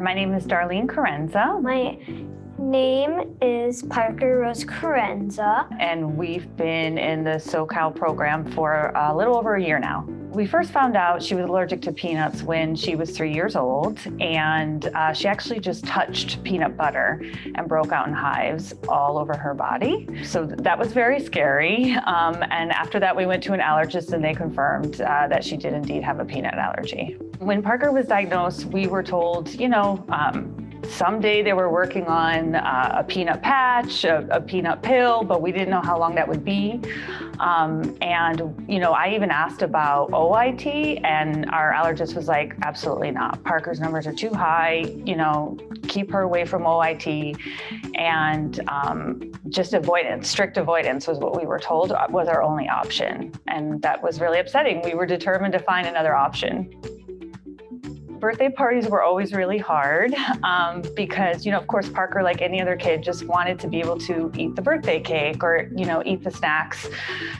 My name is Darlene Carenza. My name is Parker Rose Carenza. And we've been in the SoCal program for a little over a year now. We first found out she was allergic to peanuts when she was 3 years old, and she actually just touched peanut butter and broke out in hives all over her body. So that was very scary. And after that, we went to an allergist and they confirmed that she did indeed have a peanut allergy. When Parker was diagnosed, we were told, someday they were working on a peanut patch, a peanut pill, but we didn't know how long that would be. I even asked about OIT, and our allergist was like, absolutely not. Parker's numbers are too high, keep her away from OIT. And just avoidance, strict avoidance was what we were told was our only option. And that was really upsetting. We were determined to find another option. Birthday parties were always really hard because, of course, Parker, like any other kid, just wanted to be able to eat the birthday cake or, eat the snacks.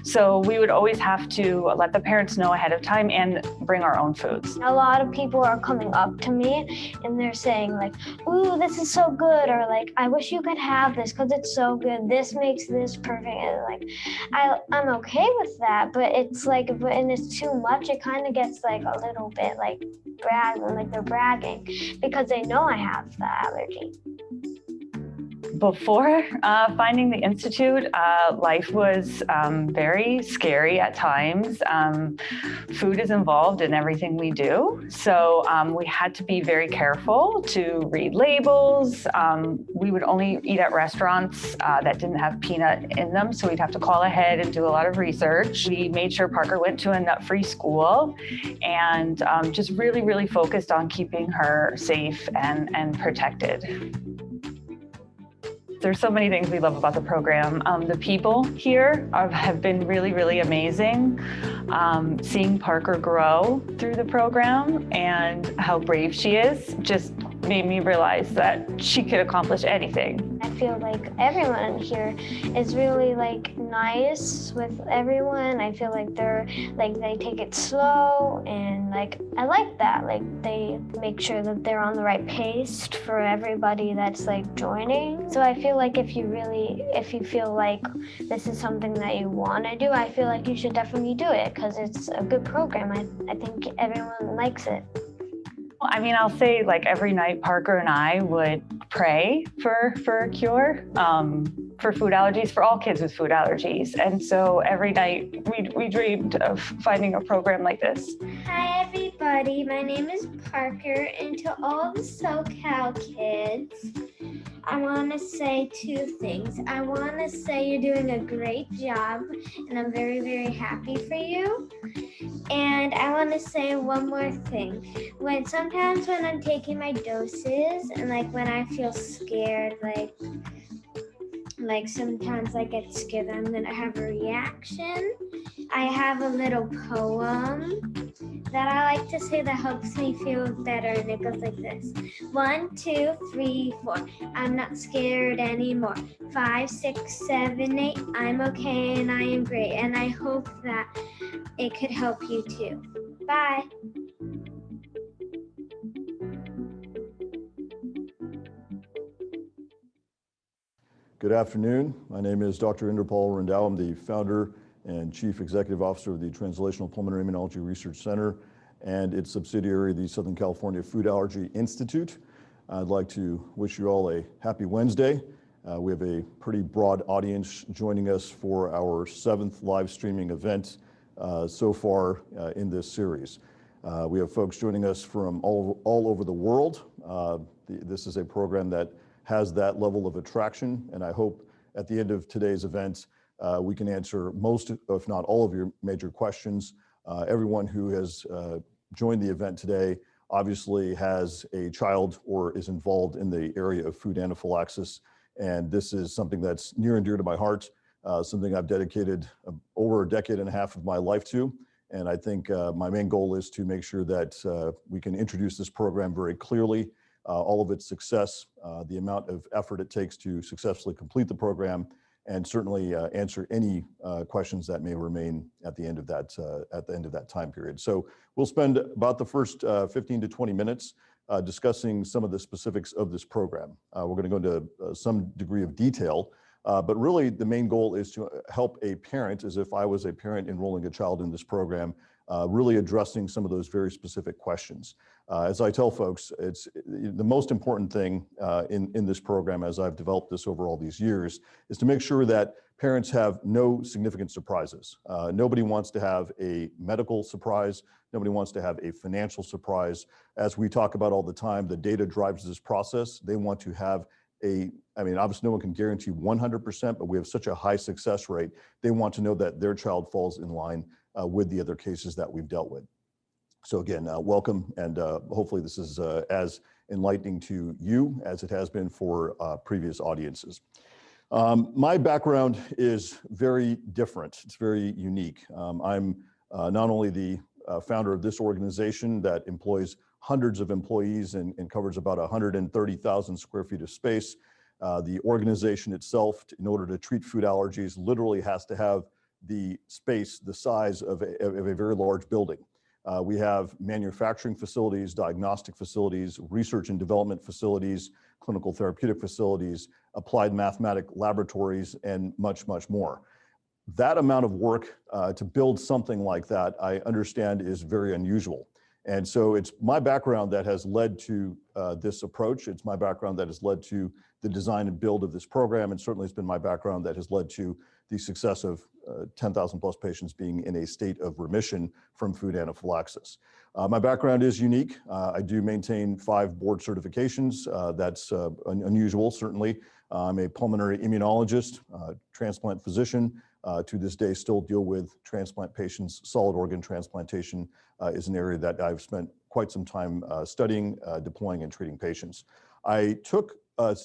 So we would always have to let the parents know ahead of time and bring our own foods. A lot of people are coming up to me and they're saying like, ooh, this is so good. Or like, I wish you could have this because it's so good. This makes this perfect. And like, I'm okay with that, but it's like, when it's too much, it kind of gets like a little bit like like they're bragging because they know I have the allergy. Before finding the Institute, life was very scary at times. Food is involved in everything we do. So we had to be very careful to read labels. We would only eat at restaurants that didn't have peanut in them. So we'd have to call ahead and do a lot of research. We made sure Parker went to a nut-free school and just really, really focused on keeping her safe and protected. There's so many things we love about the program. The people here have been really, really amazing. Seeing Parker grow through the program and how brave she is just made me realize that she could accomplish anything. I feel like everyone here is really like nice with everyone. I feel like they take it slow, and like I like that. Like they make sure that they're on the right pace for everybody that's like joining. So I feel like if you feel like this is something that you want to do, I feel like you should definitely do it because it's a good program. I think everyone likes it. I mean, I'll say like every night Parker and I would pray for a cure for food allergies, for all kids with food allergies. And so every night we dreamed of finding a program like this. Hi everybody, my name is Parker, and to all the SoCal kids, I want to say two things. I want to say you're doing a great job, and I'm very, very happy for you. And I want to say one more thing. Sometimes when I'm taking my doses, and like when I feel scared, like sometimes I get scared that I'm gonna have a reaction, I have a little poem that I like to say that helps me feel better, and it goes like this. 1, 2, 3, 4. I'm not scared anymore. 5, 6, 7, 8. I'm okay and I am great, and I hope that it could help you too. Bye. Good afternoon. My name is Dr. Inderpal Randhawa. I'm the founder and Chief Executive Officer of the Translational Pulmonary Immunology Research Center and its subsidiary, the Southern California Food Allergy Institute. I'd like to wish you all a happy Wednesday. We have a pretty broad audience joining us for our 7th live streaming event so far in this series. We have folks joining us from all over the world. This is a program that has that level of attraction, and I hope at the end of today's event, we can answer most, if not all, of your major questions. Everyone who has joined the event today obviously has a child or is involved in the area of food anaphylaxis, and this is something that's near and dear to my heart, something I've dedicated over a decade and a half of my life to, and I think my main goal is to make sure that we can introduce this program very clearly, all of its success, the amount of effort it takes to successfully complete the program, and certainly answer any questions that may remain at the end of that time period. So we'll spend about the first 15 to 20 minutes discussing some of the specifics of this program. We're going to go into some degree of detail, but really the main goal is to help a parent, as if I was a parent enrolling a child in this program, really addressing some of those very specific questions. As I tell folks, it's the most important thing in this program, as I've developed this over all these years, is to make sure that parents have no significant surprises. Nobody wants to have a medical surprise. Nobody wants to have a financial surprise. As we talk about all the time, the data drives this process. They want to have obviously no one can guarantee 100%, but we have such a high success rate. They want to know that their child falls in line with the other cases that we've dealt with. So again, welcome, and hopefully this is as enlightening to you as it has been for previous audiences. My background is very different. It's very unique. I'm not only the founder of this organization that employs hundreds of employees and covers about 130,000 square feet of space. The organization itself, in order to treat food allergies, literally has to have the space the size of a very large building. We have manufacturing facilities, diagnostic facilities, research and development facilities, clinical therapeutic facilities, applied mathematic laboratories, and much, much more. That amount of work to build something like that, I understand, is very unusual. And so it's my background that has led to this approach. It's my background that has led to the design and build of this program, and certainly it's been my background that has led to the success of 10,000 plus patients being in a state of remission from food anaphylaxis. My background is unique. I do maintain 5 board certifications. That's unusual, certainly. I'm a pulmonary immunologist, transplant physician. To this day, still deal with transplant patients. Solid organ transplantation is an area that I've spent quite some time studying, deploying, and treating patients. I took a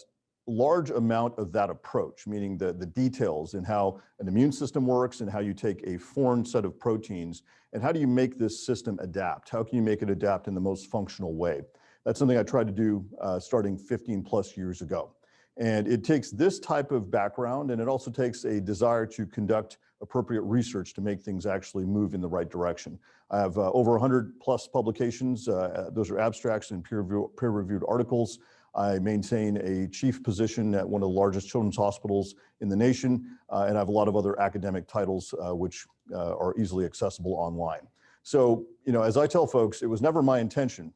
large amount of that approach, meaning the details in how an immune system works and how you take a foreign set of proteins and how do you make this system adapt? How can you make it adapt in the most functional way? That's something I tried to do starting 15 plus years ago. And it takes this type of background, and it also takes a desire to conduct appropriate research to make things actually move in the right direction. I have over 100 plus publications. Those are abstracts and peer-reviewed articles. I maintain a chief position at one of the largest children's hospitals in the nation, and I have a lot of other academic titles which are easily accessible online. So, as I tell folks, it was never my intention,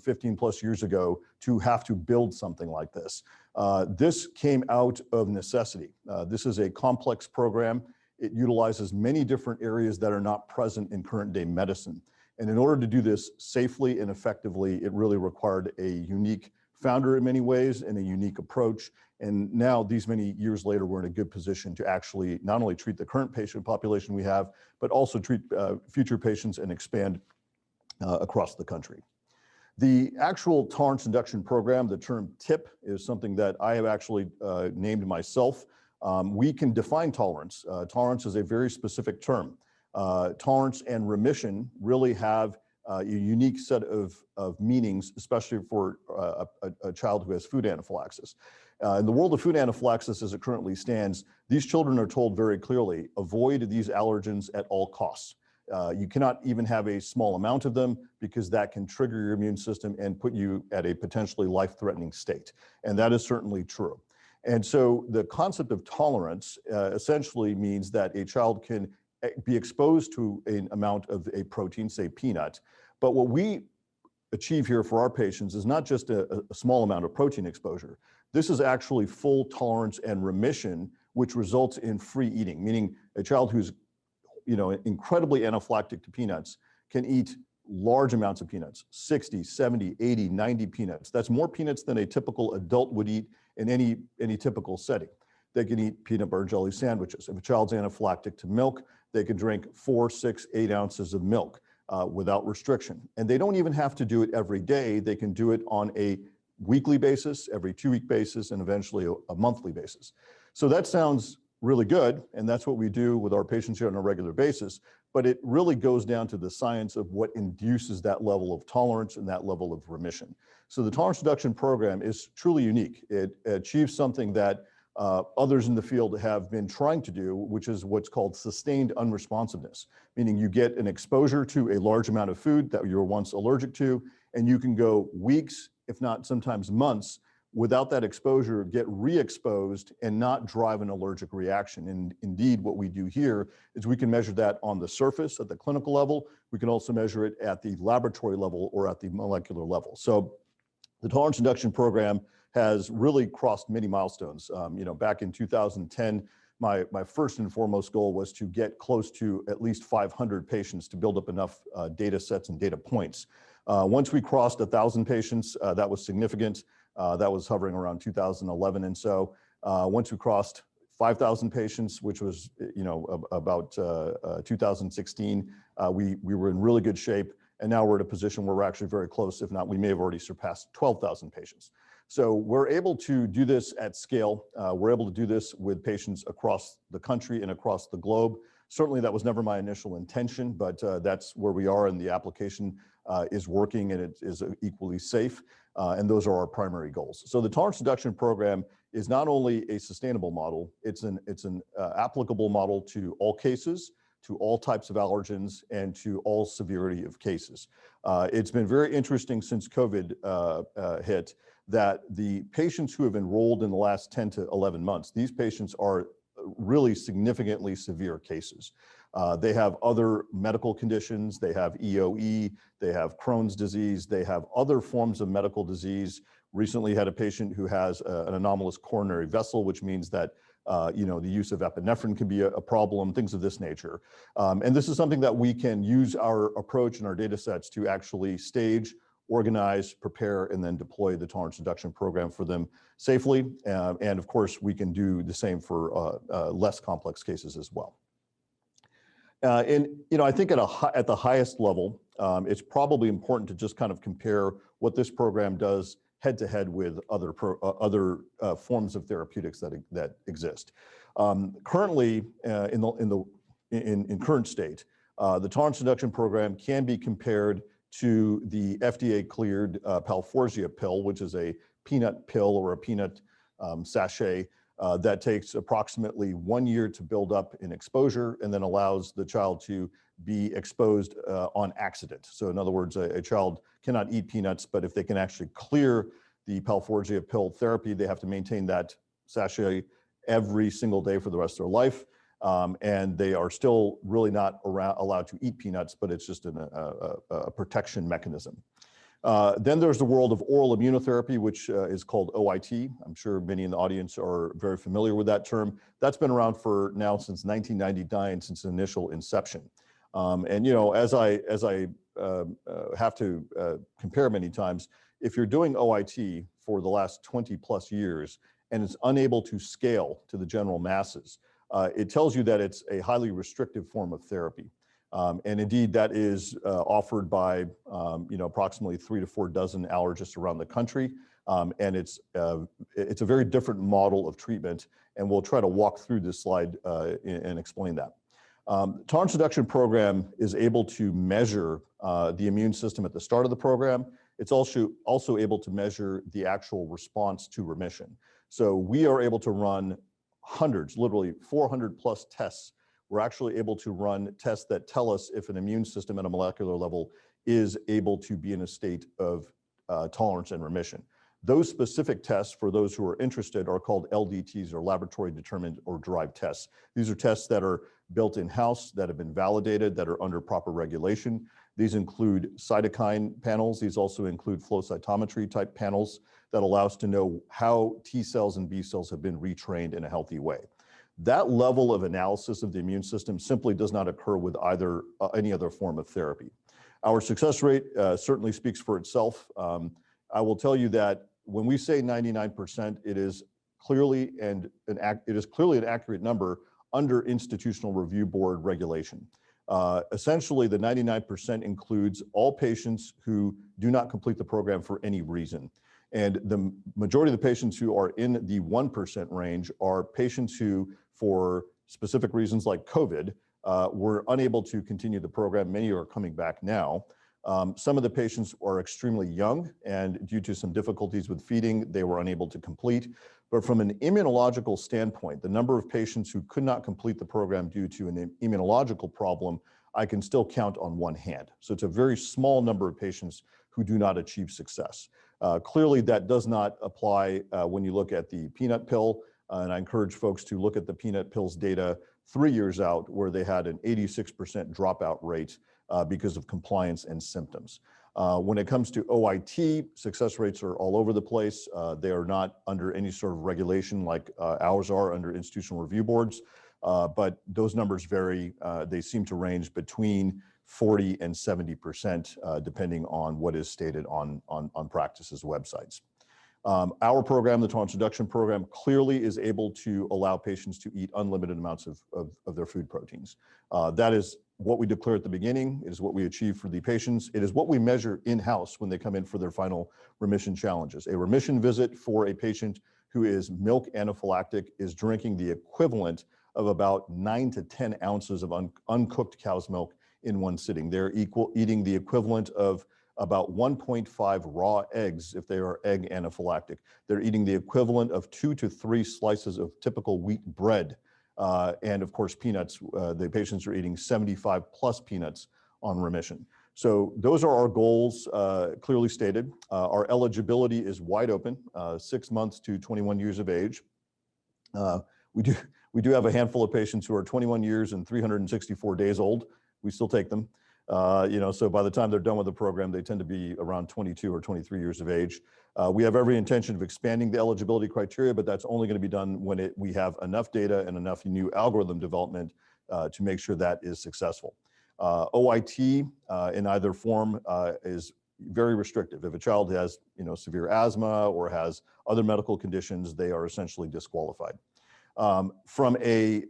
15 plus years ago, to have to build something like this. This came out of necessity. This is a complex program. It utilizes many different areas that are not present in current day medicine. And in order to do this safely and effectively, it really required a unique founder in many ways and a unique approach. And now, these many years later, we're in a good position to actually not only treat the current patient population we have, but also treat future patients and expand across the country. The actual tolerance induction program, the term TIP, is something that I have actually named myself. We can define tolerance. Tolerance is a very specific term. Tolerance and remission really have a unique set of meanings, especially for a child who has food anaphylaxis. In the world of food anaphylaxis as it currently stands, these children are told very clearly, avoid these allergens at all costs. You cannot even have a small amount of them because that can trigger your immune system and put you at a potentially life-threatening state. And that is certainly true. And so the concept of tolerance essentially means that a child can be exposed to an amount of a protein, say peanut. But what we achieve here for our patients is not just a small amount of protein exposure. This is actually full tolerance and remission, which results in free eating, meaning a child who's incredibly anaphylactic to peanuts can eat large amounts of peanuts, 60, 70, 80, 90 peanuts. That's more peanuts than a typical adult would eat in any typical setting. They can eat peanut butter jelly sandwiches. If a child's anaphylactic to milk, they can drink 4, 6, 8 ounces of milk without restriction. And they don't even have to do it every day. They can do it on a weekly basis, every 2-week basis, and eventually a monthly basis. So that sounds really good, and that's what we do with our patients here on a regular basis, but it really goes down to the science of what induces that level of tolerance and that level of remission. So the tolerance reduction program is truly unique. It achieves something that others in the field have been trying to do, which is what's called sustained unresponsiveness, meaning you get an exposure to a large amount of food that you were once allergic to, And you can go weeks, if not sometimes months, without that exposure, get re-exposed and not drive an allergic reaction. And indeed, what we do here is we can measure that on the surface at the clinical level. We can also measure it at the laboratory level or at the molecular level. So the tolerance induction program has really crossed many milestones. Back in 2010, my first and foremost goal was to get close to at least 500 patients to build up enough data sets and data points. Once we crossed 1,000 patients, that was significant. That was hovering around 2011. And so once we crossed 5,000 patients, which was about 2016, we were in really good shape. And now we're at a position where we're actually very close. If not, we may have already surpassed 12,000 patients. So we're able to do this at scale. We're able to do this with patients across the country and across the globe. Certainly that was never my initial intention, but that's where we are, and the application is working, and it is equally safe. And those are our primary goals. So the tolerance induction program is not only a sustainable model, it's an applicable model to all cases, to all types of allergens, and to all severity of cases. It's been very interesting since COVID hit that the patients who have enrolled in the last 10 to 11 months, these patients are really significantly severe cases. They have other medical conditions, they have EOE, they have Crohn's disease, they have other forms of medical disease. Recently had a patient who has an anomalous coronary vessel, which means that the use of epinephrine can be a problem, things of this nature. And this is something that we can use our approach and our data sets to actually stage, organize, prepare, and then deploy the tolerance induction program for them safely. And of course, we can do the same for less complex cases as well. I think at the highest level, it's probably important to just kind of compare what this program does head to head with other forms of therapeutics that exist. Currently, in current state, the tolerance induction program can be compared to the FDA-cleared Palforzia pill, which is a peanut pill or a peanut sachet that takes approximately 1 year to build up in exposure and then allows the child to be exposed on accident. So in other words, a child cannot eat peanuts, but if they can actually clear the Palforzia pill therapy, they have to maintain that sachet every single day for the rest of their life. And they are still really not allowed to eat peanuts, but it's just a protection mechanism. Then there's the world of oral immunotherapy, which is called OIT. I'm sure many in the audience are very familiar with that term. That's been around for now since 1999, since initial inception. And as I have to compare many times, if you're doing OIT for the last 20 plus years and it's unable to scale to the general masses, it tells you that it's a highly restrictive form of therapy. And indeed, that is offered by approximately 3 to 4 dozen allergists around the country. And it's a very different model of treatment. And we'll try to walk through this slide and explain that. Tolerance induction program is able to measure the immune system at the start of the program. It's also able to measure the actual response to remission. So we are able to run hundreds, literally 400 plus tests. We're actually able to run tests that tell us if an immune system at a molecular level is able to be in a state of tolerance and remission. Those specific tests, for those who are interested, are called LDTs, or laboratory determined or derived tests. These are tests that are built in-house, that have been validated, that are under proper regulation. These include cytokine panels. These also include flow cytometry type panels that allow us to know how T cells and B cells have been retrained in a healthy way. That level of analysis of the immune system simply does not occur with any other form of therapy. Our success rate certainly speaks for itself. I will tell you that when we say 99%, it is clearly an accurate number under institutional review board regulation. Essentially, the 99% includes all patients who do not complete the program for any reason. And the majority of the patients who are in the 1% range are patients who, for specific reasons like COVID, were unable to continue the program. Many are coming back now. Some of the patients are extremely young, and due to some difficulties with feeding, they were unable to complete. But from an immunological standpoint, the number of patients who could not complete the program due to an immunological problem, I can still count on one hand. So it's a very small number of patients who do not achieve success. Clearly, that does not apply when you look at the peanut pill, and I encourage folks to look at the peanut pills data 3 years out, where they had an 86% dropout rate because of compliance and symptoms. When it comes to OIT, success rates are all over the place. They are not under any sort of regulation like ours are under institutional review boards, but those numbers vary. They seem to range between 40 and 70%, depending on what is stated on practices' websites. Our program, the Tolerance Reduction Program, clearly is able to allow patients to eat unlimited amounts of their food proteins. That is what we declare at the beginning. It is what we achieve for the patients. It is what we measure in-house when they come in for their final remission challenges. A remission visit for a patient who is milk anaphylactic is drinking the equivalent of about 9 to 10 ounces of uncooked cow's milk in one sitting. They're eating the equivalent of about 1.5 raw eggs if they are egg anaphylactic. They're eating the equivalent of 2 to 3 slices of typical wheat bread. And of course, peanuts. The patients are eating 75 plus peanuts on remission. So those are our goals, clearly stated. Our eligibility is wide open, 6 months to 21 years of age. We do have a handful of patients who are 21 years and 364 days old. We still take them. So by the time they're done with the program, they tend to be around 22 or 23 years of age. We have every intention of expanding the eligibility criteria, but that's only going to be done when we have enough data and enough new algorithm development to make sure that is successful. OIT in either form is very restrictive. If a child has severe asthma or has other medical conditions, they are essentially disqualified. From a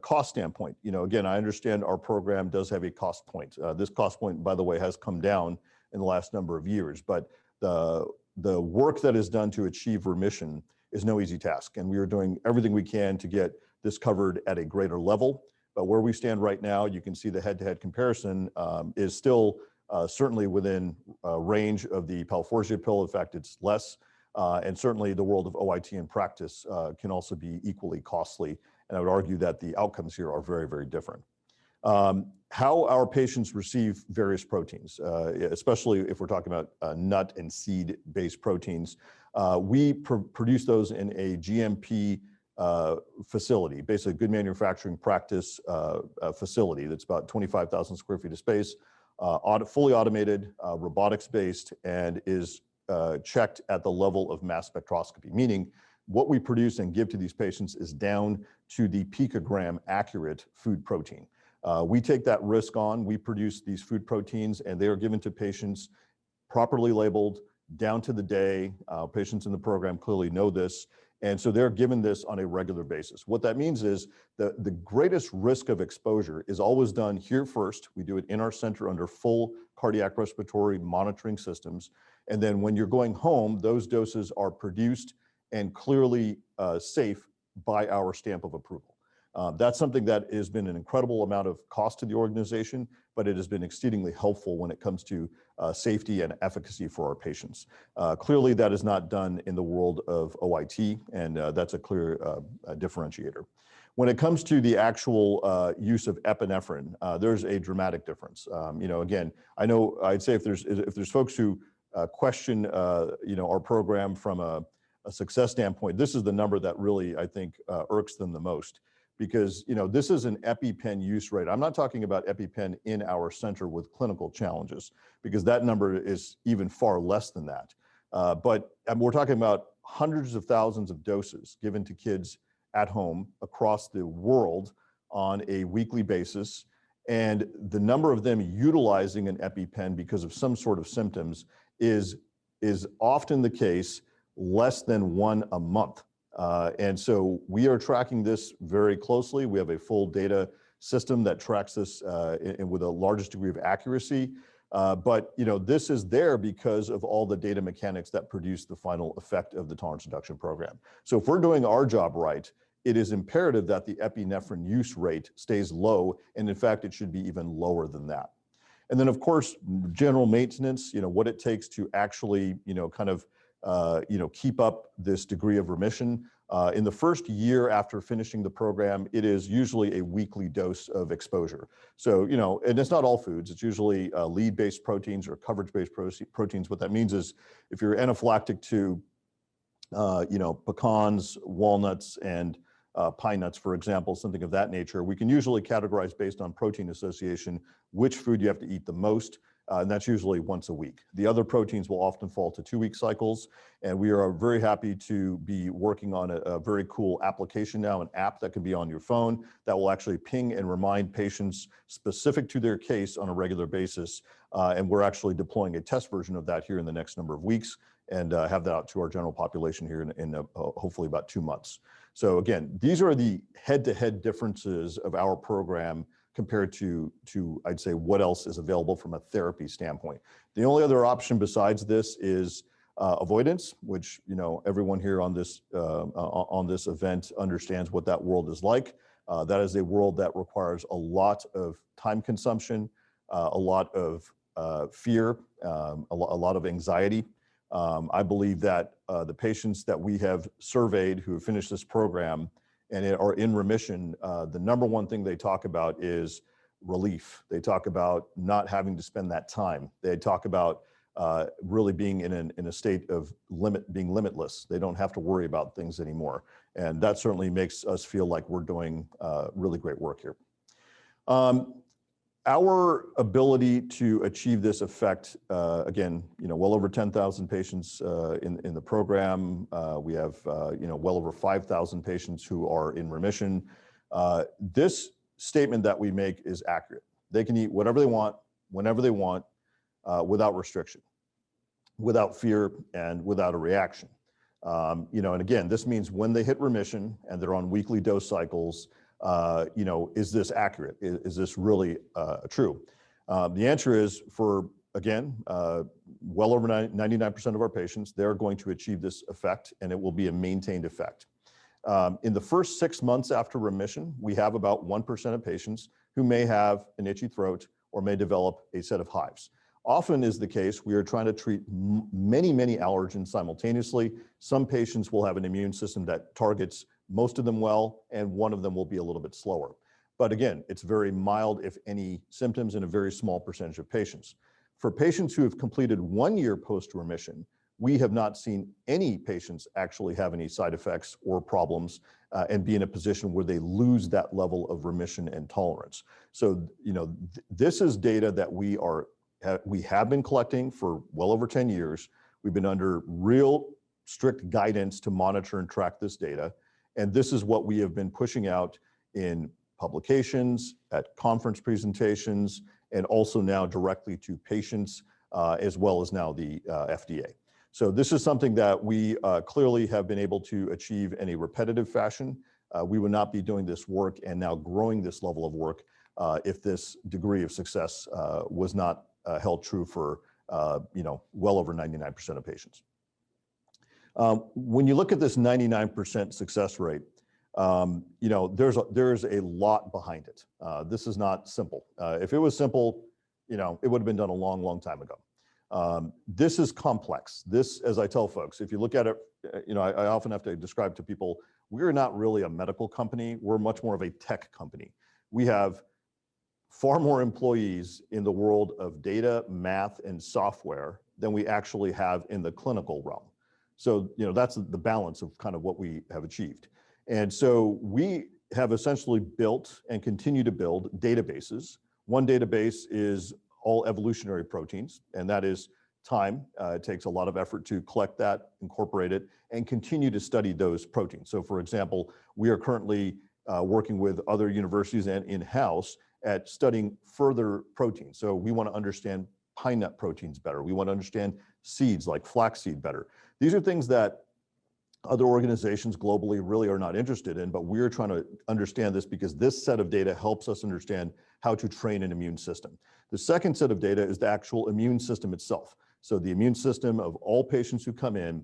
cost standpoint, again, I understand our program does have a cost point. This cost point, by the way, has come down in the last number of years, but the work that is done to achieve remission is no easy task. And we are doing everything we can to get this covered at a greater level. But where we stand right now, you can see the head-to-head comparison is still certainly within range of the Palforzia pill. In fact, it's less. And certainly the world of OIT in practice can also be equally costly. And I would argue that the outcomes here are very, very different. How our patients receive various proteins, especially if we're talking about nut and seed-based proteins, we produce those in a GMP facility, basically a good manufacturing practice facility that's about 25,000 square feet of space, fully automated, robotics-based, and is checked at the level of mass spectroscopy, meaning what we produce and give to these patients is down to the picogram accurate food protein. We take that risk on. We produce these food proteins and they are given to patients properly labeled down to the day. Patients in the program clearly know this. And so they're given this on a regular basis. What that means is the greatest risk of exposure is always done here first. We do it in our center under full cardiac respiratory monitoring systems. And then when you're going home, those doses are produced and clearly safe by our stamp of approval. That's something that has been an incredible amount of cost to the organization, but it has been exceedingly helpful when it comes to safety and efficacy for our patients. Clearly, that is not done in the world of OIT, and that's a clear differentiator. When it comes to the actual use of epinephrine, there's a dramatic difference. Again, I know I'd say if there's folks who question, our program from a success standpoint, this is the number that really, I think, irks them the most. Because this is an EpiPen use rate. I'm not talking about EpiPen in our center with clinical challenges, because that number is even far less than that. But we're talking about hundreds of thousands of doses given to kids at home across the world on a weekly basis. And the number of them utilizing an EpiPen because of some sort of symptoms is often the case less than one a month. And so we are tracking this very closely. We have a full data system that tracks this with the largest degree of accuracy. But this is there because of all the data mechanics that produce the final effect of the tolerance reduction program. So if we're doing our job right, it is imperative that the epinephrine use rate stays low. And in fact, it should be even lower than that. And then of course, general maintenance, what it takes to actually, kind of keep up this degree of remission. In the first year after finishing the program, it is usually a weekly dose of exposure. So, and it's not all foods, it's usually lead-based proteins or coverage-based proteins. What that means is if you're anaphylactic to, pecans, walnuts, and pine nuts, for example, something of that nature, we can usually categorize based on protein association which food you have to eat the most. And that's usually once a week. The other proteins will often fall to 2-week cycles. And we are very happy to be working on a very cool application now, an app that can be on your phone that will actually ping and remind patients specific to their case on a regular basis. And we're actually deploying a test version of that here in the next number of weeks and have that out to our general population here in hopefully about 2 months. So again, these are the head-to-head differences of our program compared to I'd say what else is available from a therapy standpoint. The only other option besides this is avoidance, which everyone here on this event understands what that world is like. That is a world that requires a lot of time consumption, a lot of fear, a lot of anxiety. I believe that the patients that we have surveyed who have finished this program and are in remission, the number one thing they talk about is relief. They talk about not having to spend that time. They talk about really being in a state of being limitless. They don't have to worry about things anymore. And that certainly makes us feel like we're doing really great work here. Our ability to achieve this effect, again, well over 10,000 patients in the program. We have, well over 5,000 patients who are in remission. This statement that we make is accurate. They can eat whatever they want, whenever they want, without restriction, without fear, and without a reaction. And again, this means when they hit remission and they're on weekly dose cycles, is this accurate? Is this really true? The answer is for, again, well over 99% of our patients, they're going to achieve this effect and it will be a maintained effect. In the first 6 months after remission, we have about 1% of patients who may have an itchy throat or may develop a set of hives. Often is the case, we are trying to treat many, many allergens simultaneously. Some patients will have an immune system that targets most of them well, and one of them will be a little bit slower. But again, it's very mild, if any, symptoms in a very small percentage of patients. For patients who have completed 1 year post-remission, we have not seen any patients actually have any side effects or problems and be in a position where they lose that level of remission and tolerance. So, this is data that we have been collecting for well over 10 years. We've been under real strict guidance to monitor and track this data. And this is what we have been pushing out in publications, at conference presentations, and also now directly to patients, as well as now the FDA. So this is something that we clearly have been able to achieve in a repetitive fashion. We would not be doing this work and now growing this level of work if this degree of success was not held true for well over 99% of patients. When you look at this 99% success rate, there's a lot behind it. This is not simple. If it was simple, it would have been done a long, long time ago. This is complex. This, as I tell folks, if you look at it, I often have to describe to people, we're not really a medical company. We're much more of a tech company. We have far more employees in the world of data, math, and software than we actually have in the clinical realm. So, that's the balance of kind of what we have achieved. And so we have essentially built and continue to build databases. One database is all evolutionary proteins, and that is time. It takes a lot of effort to collect that, incorporate it, and continue to study those proteins. So for example, we are currently working with other universities and in-house at studying further proteins. So we want to understand pine nut proteins better. We want to understand seeds like flaxseed better. These are things that other organizations globally really are not interested in, but we're trying to understand this because this set of data helps us understand how to train an immune system. The second set of data is the actual immune system itself. So the immune system of all patients who come in,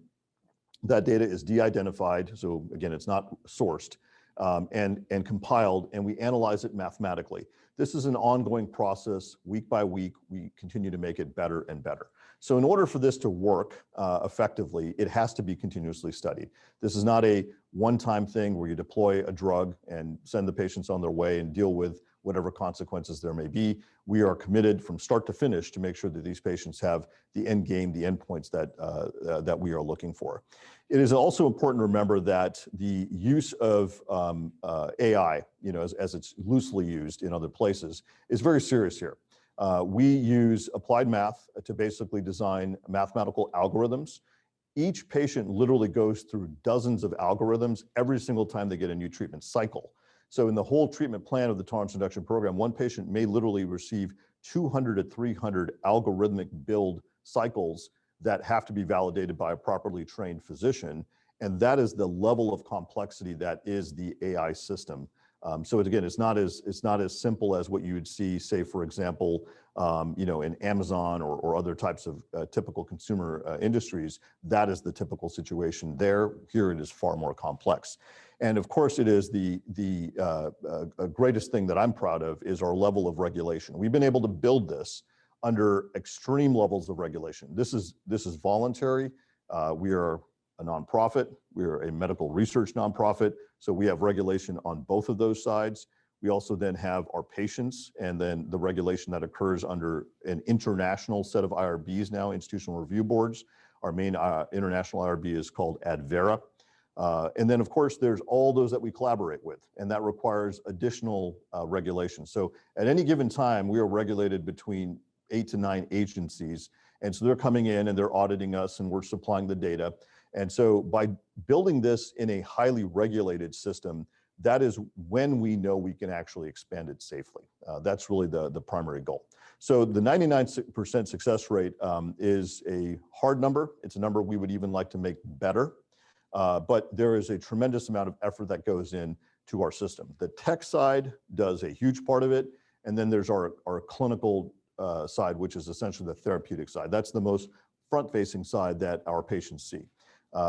that data is de-identified. So again, it's not sourced and compiled, and we analyze it mathematically. This is an ongoing process. Week by week, we continue to make it better and better. So in order for this to work effectively, it has to be continuously studied. This is not a one-time thing where you deploy a drug and send the patients on their way and deal with whatever consequences there may be. We are committed from start to finish to make sure that these patients have the end game, the endpoints that we are looking for. It is also important to remember that the use of AI, as it's loosely used in other places, is very serious here. We use applied math to basically design mathematical algorithms. Each patient literally goes through dozens of algorithms every single time they get a new treatment cycle. So in the whole treatment plan of the tolerance reduction program, one patient may literally receive 200 to 300 algorithmic build cycles that have to be validated by a properly trained physician. And that is the level of complexity that is the AI system. So again, it's not as simple as what you would see, say, for example, in Amazon or other types of typical consumer industries. That is the typical situation there. Here it is far more complex. And of course, it is the greatest thing that I'm proud of is our level of regulation. We've been able to build this under extreme levels of regulation. This is voluntary. We are a nonprofit. We are a medical research nonprofit. So we have regulation on both of those sides. We also then have our patients and then the regulation that occurs under an international set of IRBs now, institutional review boards. Our main international IRB is called ADVERA. And then of course, there's all those that we collaborate with, and that requires additional regulation. So at any given time, we are regulated between 8 to 9 agencies. And so they're coming in and they're auditing us and we're supplying the data. And so by building this in a highly regulated system, that is when we know we can actually expand it safely. That's really the primary goal. So the 99% success rate is a hard number. It's a number we would even like to make better. But there is a tremendous amount of effort that goes into our system. The tech side does a huge part of it. And then there's our clinical side, which is essentially the therapeutic side. That's the most front-facing side that our patients see.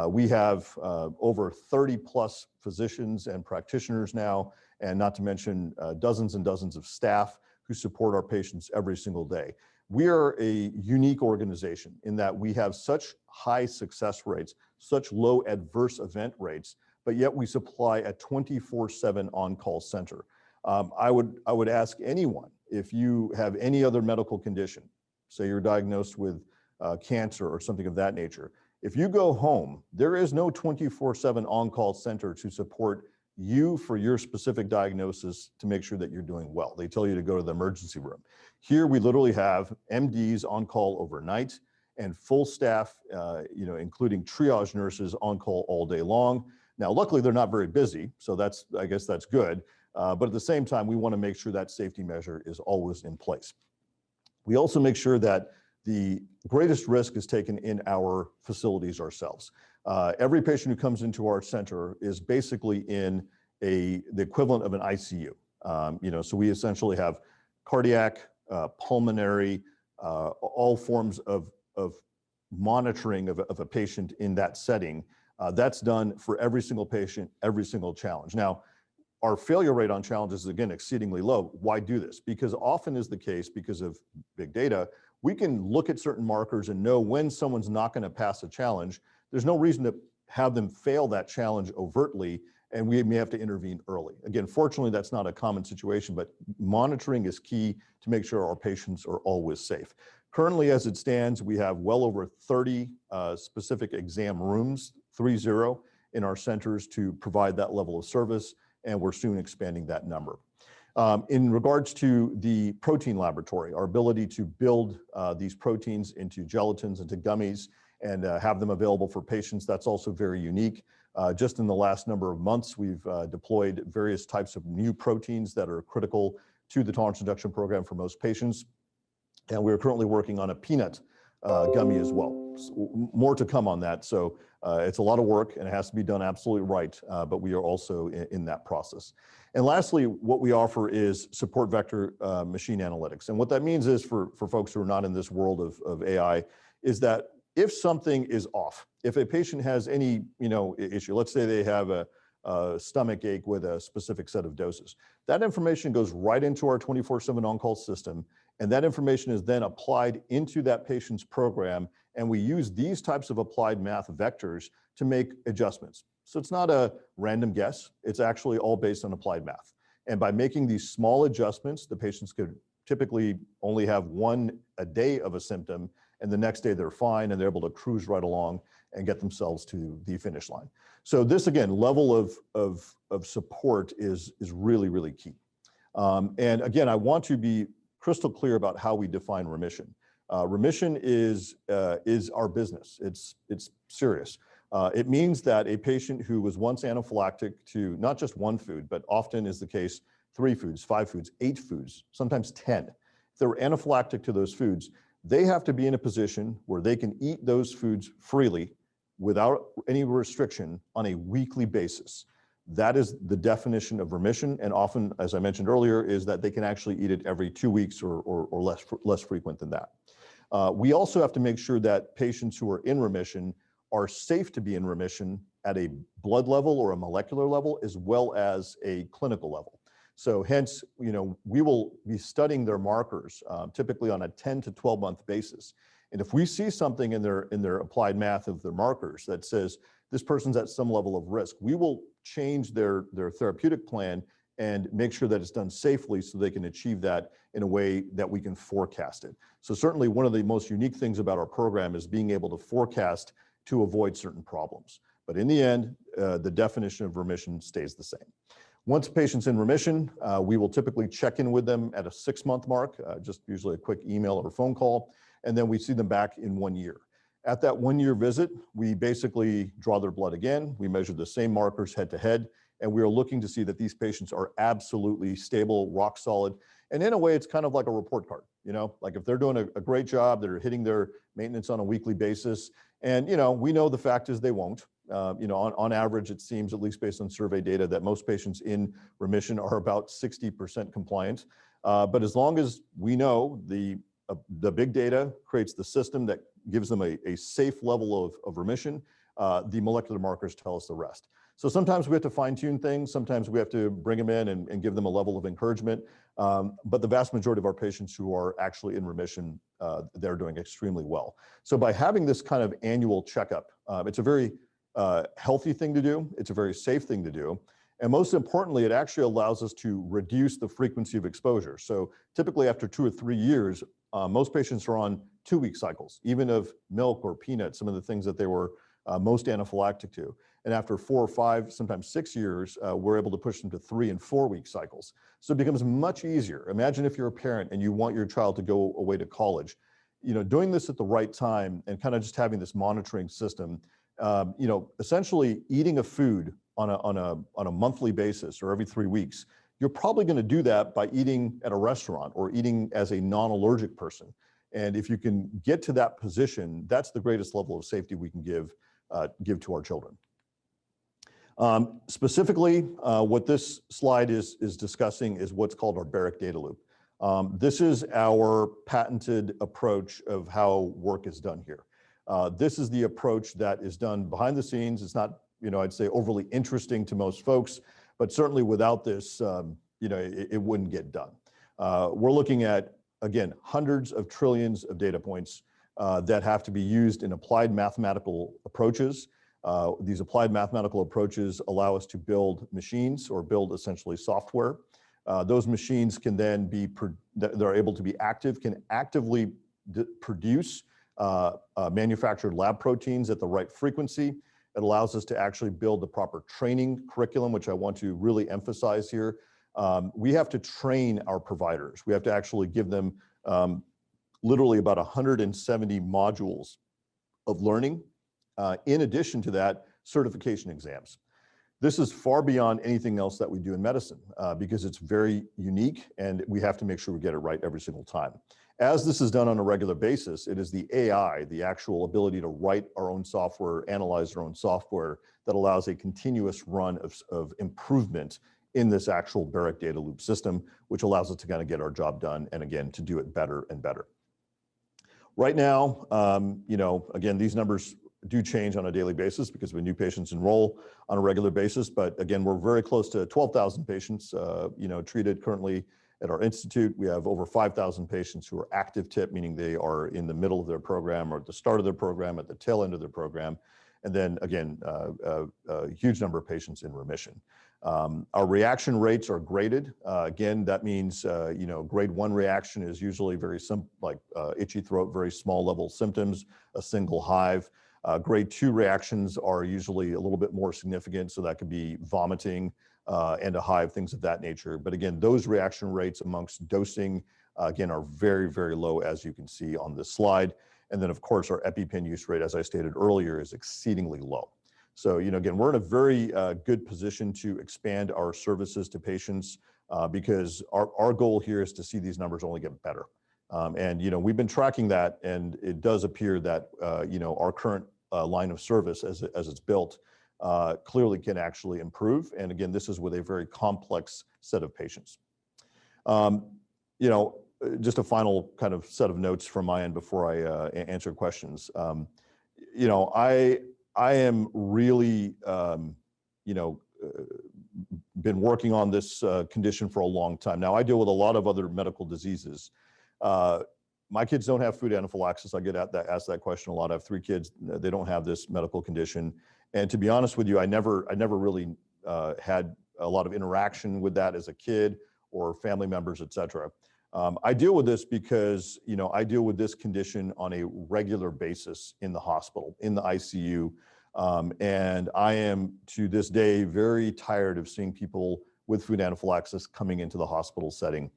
We have over 30 plus physicians and practitioners now, and not to mention dozens and dozens of staff who support our patients every single day. We are a unique organization in that we have such high success rates, such low adverse event rates, but yet we supply a 24/7 on-call center. I would ask anyone, if you have any other medical condition, say you're diagnosed with cancer or something of that nature, if you go home, there is no 24/7 on-call center to support you for your specific diagnosis to make sure that you're doing well. They tell you to go to the emergency room. Here we literally have MDs on call overnight and full staff, including triage nurses on call all day long. Now, luckily they're not very busy, so I guess that's good. But at the same time, we want to make sure that safety measure is always in place. We also make sure that the greatest risk is taken in our facilities ourselves. Every patient who comes into our center is basically in the equivalent of an ICU. So we essentially have cardiac, pulmonary, all forms of monitoring of a patient in that setting. That's done for every single patient, every single challenge. Now, our failure rate on challenges is, again, exceedingly low. Why do this? Because often is the case, because of big data, we can look at certain markers and know when someone's not going to pass a challenge. There's no reason to have them fail that challenge overtly, and we may have to intervene early. Again, fortunately, that's not a common situation, but monitoring is key to make sure our patients are always safe. Currently, as it stands, we have well over 30 specific exam rooms, 30, in our centers to provide that level of service, and we're soon expanding that number. In regards to the protein laboratory, our ability to build these proteins into gelatins, into gummies, and have them available for patients, that's also very unique. Just in the last number of months, we've deployed various types of new proteins that are critical to the tolerance reduction program for most patients. And we're currently working on a peanut gummy as well. So more to come on that. So it's a lot of work and it has to be done absolutely right, but we are also in that process. And lastly, what we offer is support vector machine analytics. And what that means is for folks who are not in this world of AI, is that if something is off, if a patient has any issue, let's say they have a stomach ache with a specific set of doses. That information goes right into our 24/7 on-call system, and that information is then applied into that patient's program, and we use these types of applied math vectors to make adjustments. So it's not a random guess, it's actually all based on applied math. And by making these small adjustments, the patients could typically only have one a day of a symptom, and the next day they're fine and they're able to cruise right along and get themselves to the finish line. So this, again, level of support is really, really key. And again, I want to be crystal clear about how we define remission. Remission is our business. It's serious. It means that a patient who was once anaphylactic to not just one food, but often is the case 3 foods, 5 foods, 8 foods, sometimes 10. If they're anaphylactic to those foods, they have to be in a position where they can eat those foods freely without any restriction on a weekly basis. That is the definition of remission, and often, as I mentioned earlier, is that they can actually eat it every 2 weeks or less frequent than that. We also have to make sure that patients who are in remission are safe to be in remission at a blood level or a molecular level, as well as a clinical level. So hence, we will be studying their markers typically on a 10 to 12 month basis. And if we see something in their applied math of their markers that says this person's at some level of risk, we will change their therapeutic plan and make sure that it's done safely so they can achieve that in a way that we can forecast it. So certainly one of the most unique things about our program is being able to forecast to avoid certain problems. But in the end, the definition of remission stays the same. Once a patient's in remission, we will typically check in with them at a 6-month mark, just usually a quick email or phone call, and then we see them back in 1 year. At that 1-year visit, we basically draw their blood again, we measure the same markers head to head, and we are looking to see that these patients are absolutely stable, rock solid. And in a way, it's kind of like a report card, like if they're doing a great job, they're hitting their maintenance on a weekly basis, and we know the fact is they won't. On average, it seems, at least based on survey data, that most patients in remission are about 60% compliant. But as long as we know the big data creates the system that gives them a safe level of remission, the molecular markers tell us the rest. So sometimes we have to fine tune things. Sometimes we have to bring them in and give them a level of encouragement. But the vast majority of our patients who are actually in remission, they're doing extremely well. So by having this kind of annual checkup, it's a very healthy thing to do. It's a very safe thing to do. And most importantly, it actually allows us to reduce the frequency of exposure. So typically after 2 or 3 years, most patients are on 2-week cycles, even of milk or peanuts, some of the things that they were most anaphylactic to. And after 4 or 5, sometimes 6 years, we're able to push them to 3 and 4-week cycles. So it becomes much easier. Imagine if you're a parent and you want your child to go away to college. Doing this at the right time and kind of just having this monitoring system, essentially eating a food on a monthly basis or every 3 weeks, you're probably going to do that by eating at a restaurant or eating as a non-allergic person. And if you can get to that position, that's the greatest level of safety we can give to our children. Specifically, what this slide is discussing is what's called our Barrick data loop. This is our patented approach of how work is done here. This is the approach that is done behind the scenes. It's not, I'd say overly interesting to most folks, but certainly without this, it wouldn't get done. We're looking at, again, hundreds of trillions of data points that have to be used in applied mathematical approaches. These applied mathematical approaches allow us to build machines or build essentially software. Those machines can then they're able to be active, can actively produce manufactured lab proteins at the right frequency. It allows us to actually build the proper training curriculum, which I want to really emphasize here. We have to train our providers. We have to actually give them literally about 170 modules of learning. In addition to that, certification exams. This is far beyond anything else that we do in medicine because it's very unique and we have to make sure we get it right every single time. As this is done on a regular basis, it is the AI, the actual ability to write our own software, analyze our own software, that allows a continuous run of improvement in this actual Barrick data loop system, which allows us to kind of get our job done and again, to do it better and better. Right now, again, these numbers do change on a daily basis because when new patients enroll on a regular basis. But again, we're very close to 12,000 patients, treated currently at our institute. We have over 5,000 patients who are active TIP, meaning they are in the middle of their program or at the start of their program, at the tail end of their program. And then again, a huge number of patients in remission. Our reaction rates are graded. Again, that means, grade 1 reaction is usually very simple, like itchy throat, very small level symptoms, a single hive. Grade 2 reactions are usually a little bit more significant, so that could be vomiting and a hive, things of that nature. But again, those reaction rates amongst dosing, again, are very, very low, as you can see on this slide. And then, of course, our EpiPen use rate, as I stated earlier, is exceedingly low. So, again, we're in a very good position to expand our services to patients because our goal here is to see these numbers only get better. And we've been tracking that, and it does appear that, our current line of service as it's built clearly can actually improve. And again, this is with a very complex set of patients. Just a final kind of set of notes from my end before I answer questions. I am really, been working on this condition for a long time. Now, I deal with a lot of other medical diseases. My kids don't have food anaphylaxis. I get asked that question a lot. I have 3 kids. They don't have this medical condition. And to be honest with you, I never really had a lot of interaction with that as a kid or family members, et cetera. I deal with this because, I deal with this condition on a regular basis in the hospital, in the ICU. And I am, to this day, very tired of seeing people with food anaphylaxis coming into the hospital setting.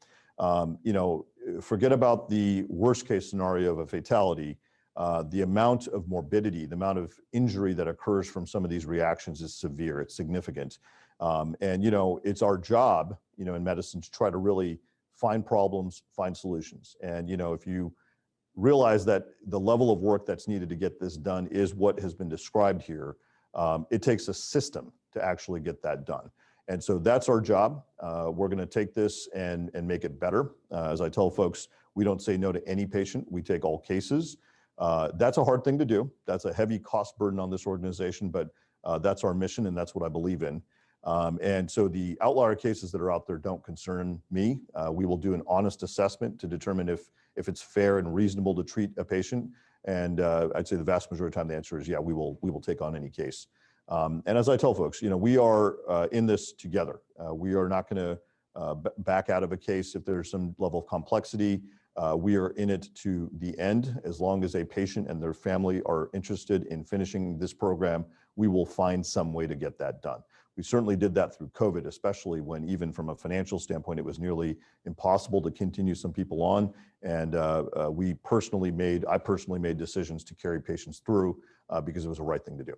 Forget about the worst case scenario of a fatality. The amount of morbidity, the amount of injury that occurs from some of these reactions is severe. It's significant. And, it's our job, in medicine to try to really find problems, find solutions. And, if you realize that the level of work that's needed to get this done is what has been described here, it takes a system to actually get that done. And so that's our job. We're going to take this and make it better. As I tell folks, we don't say no to any patient. We take all cases. That's a hard thing to do. That's a heavy cost burden on this organization, but that's our mission and that's what I believe in. And so the outlier cases that are out there don't concern me. We will do an honest assessment to determine if it's fair and reasonable to treat a patient. And I'd say the vast majority of the time the answer is, yeah, we will take on any case. And as I tell folks, we are in this together. We are not going to back out of a case if there's some level of complexity. We are in it to the end. As long as a patient and their family are interested in finishing this program, we will find some way to get that done. We certainly did that through COVID, especially when even from a financial standpoint, it was nearly impossible to continue some people on. And I personally made decisions to carry patients through because it was the right thing to do.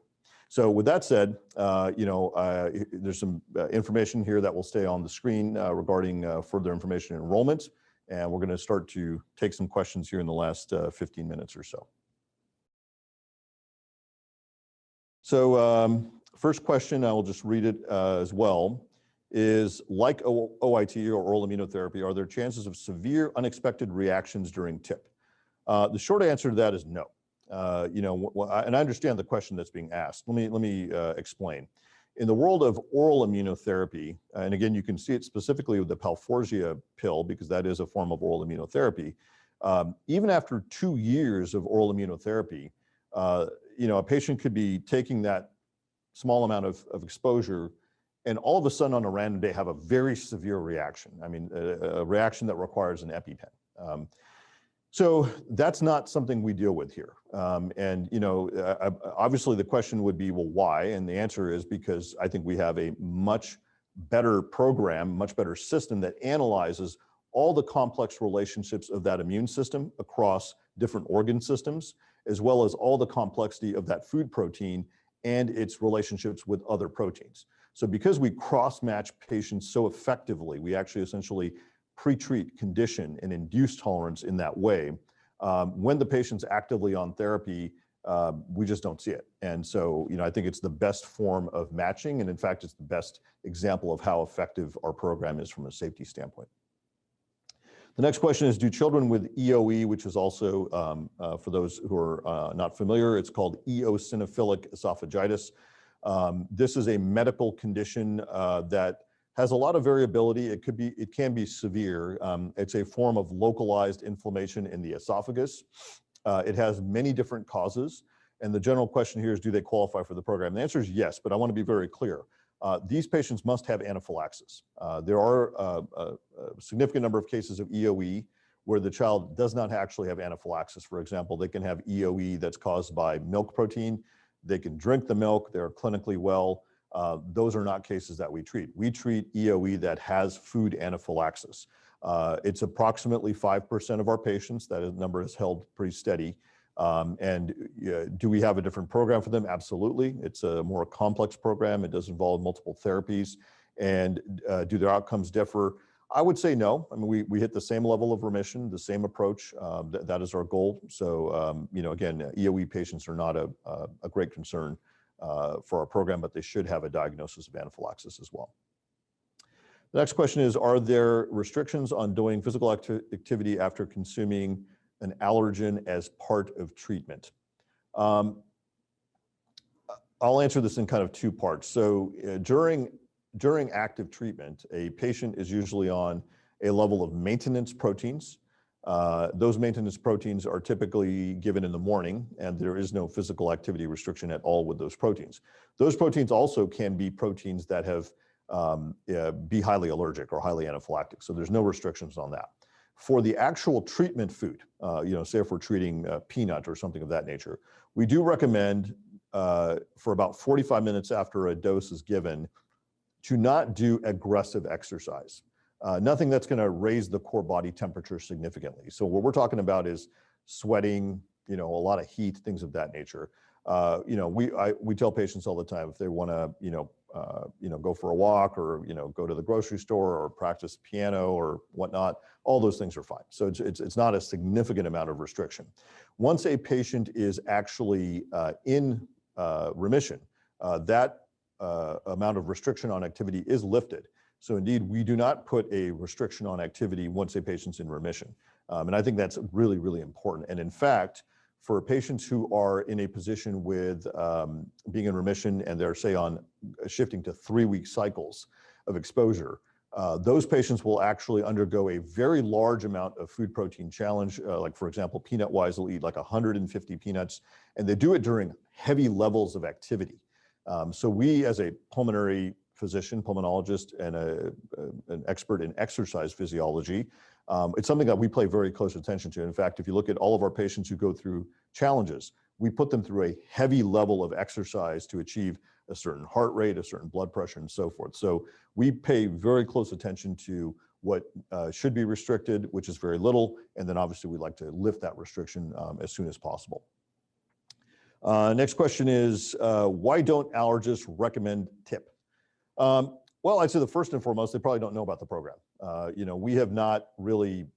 So with that said, there's some information here that will stay on the screen regarding further information and enrollment. And we're going to start to take some questions here in the last 15 minutes or so. So first question, I will just read it as well, is like OIT or oral immunotherapy, are there chances of severe unexpected reactions during TIP? The short answer to that is no. And I understand the question that's being asked. Let me explain. In the world of oral immunotherapy, and again, you can see it specifically with the Palforzia pill, because that is a form of oral immunotherapy. Even after 2 years of oral immunotherapy, a patient could be taking that small amount of exposure and all of a sudden on a random day have a very severe reaction. I mean, a reaction that requires an EpiPen. So that's not something we deal with here. Obviously the question would be, well, why? And the answer is because I think we have a much better program, much better system that analyzes all the complex relationships of that immune system across different organ systems, as well as all the complexity of that food protein and its relationships with other proteins. So because we cross-match patients so effectively, we actually essentially pre-treat, condition, and induce tolerance in that way. When the patient's actively on therapy, we just don't see it. And so, I think it's the best form of matching. And in fact, it's the best example of how effective our program is from a safety standpoint. The next question is, do children with EOE, which is also, for those who are not familiar, it's called eosinophilic esophagitis. This is a medical condition that has a lot of variability. It can be severe. It's a form of localized inflammation in the esophagus. It has many different causes. And the general question here is, do they qualify for the program? The answer is yes, but I want to be very clear. These patients must have anaphylaxis. There are a significant number of cases of EOE where the child does not actually have anaphylaxis. For example, they can have EOE that's caused by milk protein. They can drink the milk. They're clinically well. Those are not cases that we treat. We treat EOE that has food anaphylaxis. It's approximately 5% of our patients. That number is held pretty steady. Do we have a different program for them? Absolutely. It's a more complex program. It does involve multiple therapies. And do their outcomes differ? I would say no. I mean, we hit the same level of remission, the same approach. That is our goal. So, again, EOE patients are not a great concern for our program, but they should have a diagnosis of anaphylaxis as well. The next question is, are there restrictions on doing physical activity after consuming an allergen as part of treatment? I'll answer this in kind of two parts. So during active treatment, a patient is usually on a level of maintenance proteins. Those maintenance proteins are typically given in the morning, and there is no physical activity restriction at all with those proteins. Those proteins also can be proteins that have be highly allergic or highly anaphylactic. So there's no restrictions on that. For the actual treatment food, say if we're treating peanut or something of that nature, we do recommend for about 45 minutes after a dose is given to not do aggressive exercise. Nothing that's going to raise the core body temperature significantly. So what we're talking about is sweating, a lot of heat, things of that nature. We tell patients all the time, if they want to, go for a walk or, go to the grocery store or practice piano or whatnot, all those things are fine. So it's not a significant amount of restriction. Once a patient is actually in remission, that amount of restriction on activity is lifted. So indeed, we do not put a restriction on activity once a patient's in remission. And I think that's really, really important. And in fact, for patients who are in a position with being in remission and they're, say, on shifting to 3-week cycles of exposure, those patients will actually undergo a very large amount of food protein challenge. Like, for example, Peanut-Wise will eat like 150 peanuts, and they do it during heavy levels of activity. So we, as a pulmonary physician, pulmonologist, and an expert in exercise physiology, it's something that we pay very close attention to. In fact, if you look at all of our patients who go through challenges, we put them through a heavy level of exercise to achieve a certain heart rate, a certain blood pressure, and so forth. So we pay very close attention to what should be restricted, which is very little, and then obviously we'd like to lift that restriction as soon as possible. Next question is, why don't allergists recommend TIP? Well, I'd say the first and foremost, they probably don't know about the program. We have not really,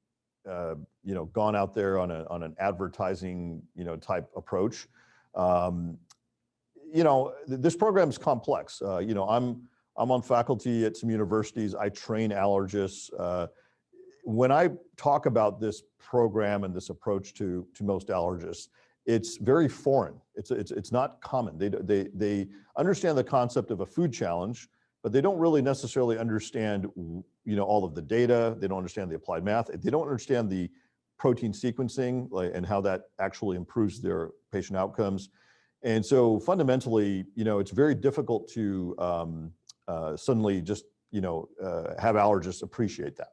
gone out there on an advertising, type approach. This program is complex. I'm on faculty at some universities. I train allergists. When I talk about this program and this approach to most allergists, it's very foreign. It's not common. They understand the concept of a food challenge, but they don't really necessarily understand, all of the data. They don't understand the applied math. They don't understand the protein sequencing and how that actually improves their patient outcomes. And so fundamentally, it's very difficult to suddenly just, have allergists appreciate that.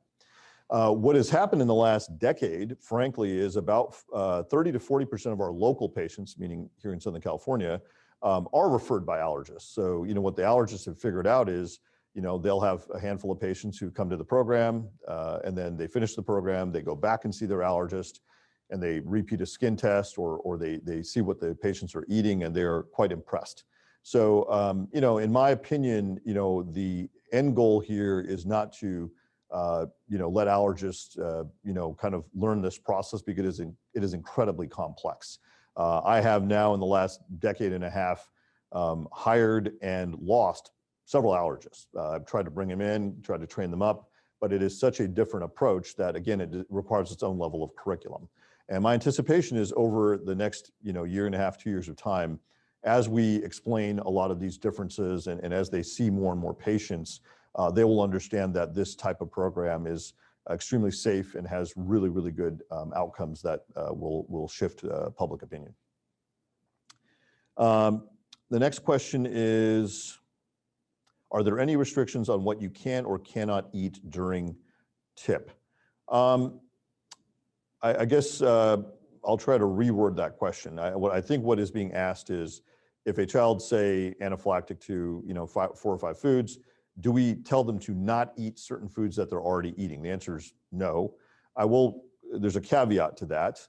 What has happened in the last decade, frankly, is about 30 to 40% of our local patients, meaning here in Southern California, are referred by allergists. So, what the allergists have figured out is, they'll have a handful of patients who come to the program, and then they finish the program, they go back and see their allergist, and they repeat a skin test, or they see what the patients are eating, and they're quite impressed. So, in my opinion, the end goal here is not to, let allergists, kind of learn this process, because it is incredibly complex. I have now, in the last decade and a half, hired and lost several allergists. I've tried to bring them in, tried to train them up, but it is such a different approach that, again, it requires its own level of curriculum. And my anticipation is over the next, year and a half, 2 years of time, as we explain a lot of these differences and as they see more and more patients, they will understand that this type of program is extremely safe and has really, really good outcomes that will shift public opinion. The next question is, are there any restrictions on what you can or cannot eat during TIP? I guess I'll try to reword that question. I think what is being asked is, if a child, say, anaphylactic to 4 or 5 foods, do we tell them to not eat certain foods that they're already eating? The answer is no. There's a caveat to that.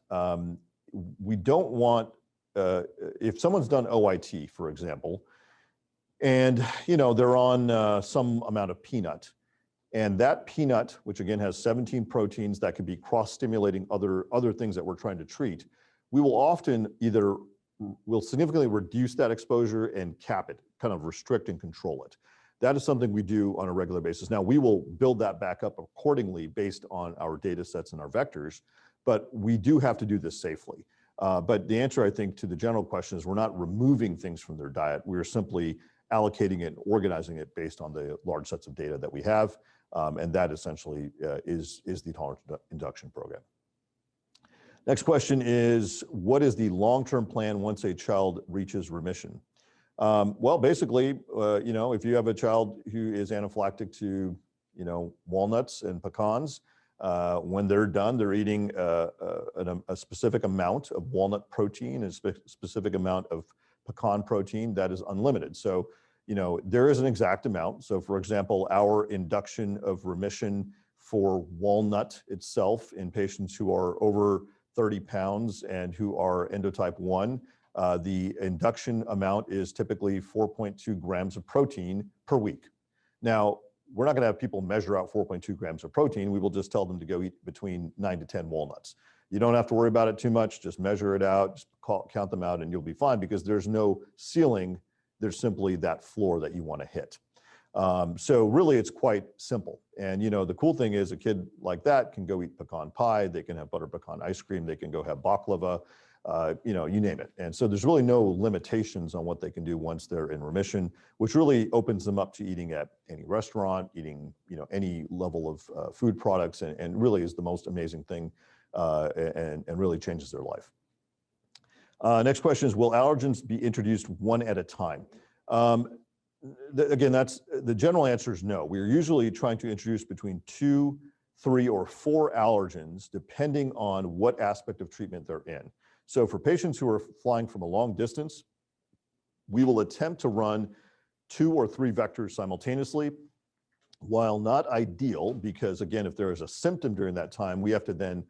We don't want, if someone's done OIT, for example, and they're on some amount of peanut, and that peanut, which again has 17 proteins that could be cross-stimulating other things that we're trying to treat, we will often will significantly reduce that exposure and cap it, kind of restrict and control it. That is something we do on a regular basis. Now, we will build that back up accordingly based on our data sets and our vectors, but we do have to do this safely. But the answer, I think, to the general question is we're not removing things from their diet. We're simply allocating it and organizing it based on the large sets of data that we have. And that essentially is the tolerance induction program. Next question is, what is the long-term plan once a child reaches remission? Well, basically, if you have a child who is anaphylactic to, walnuts and pecans, when they're done, they're eating a specific amount of walnut protein, a specific amount of pecan protein that is unlimited. So, there is an exact amount. So, for example, our induction of remission for walnut itself in patients who are over 30 pounds and who are endotype 1, the induction amount is typically 4.2 grams of protein per week. Now, we're not going to have people measure out 4.2 grams of protein. We will just tell them to go eat between 9 to 10 walnuts. You don't have to worry about it too much. Just measure it out, just count them out, and you'll be fine, because there's no ceiling. There's simply that floor that you want to hit. So really, it's quite simple. And, the cool thing is a kid like that can go eat pecan pie. They can have butter pecan ice cream. They can go have baklava, you name it. And so there's really no limitations on what they can do once they're in remission, which really opens them up to eating at any restaurant, eating, any level of food products, and really is the most amazing thing and really changes their life. Next question is, will allergens be introduced one at a time? Again, that's the general answer is no. We're usually trying to introduce between 2, 3, or 4 allergens, depending on what aspect of treatment they're in. So for patients who are flying from a long distance, we will attempt to run 2 or 3 vectors simultaneously. While not ideal, because again, if there is a symptom during that time, we have to then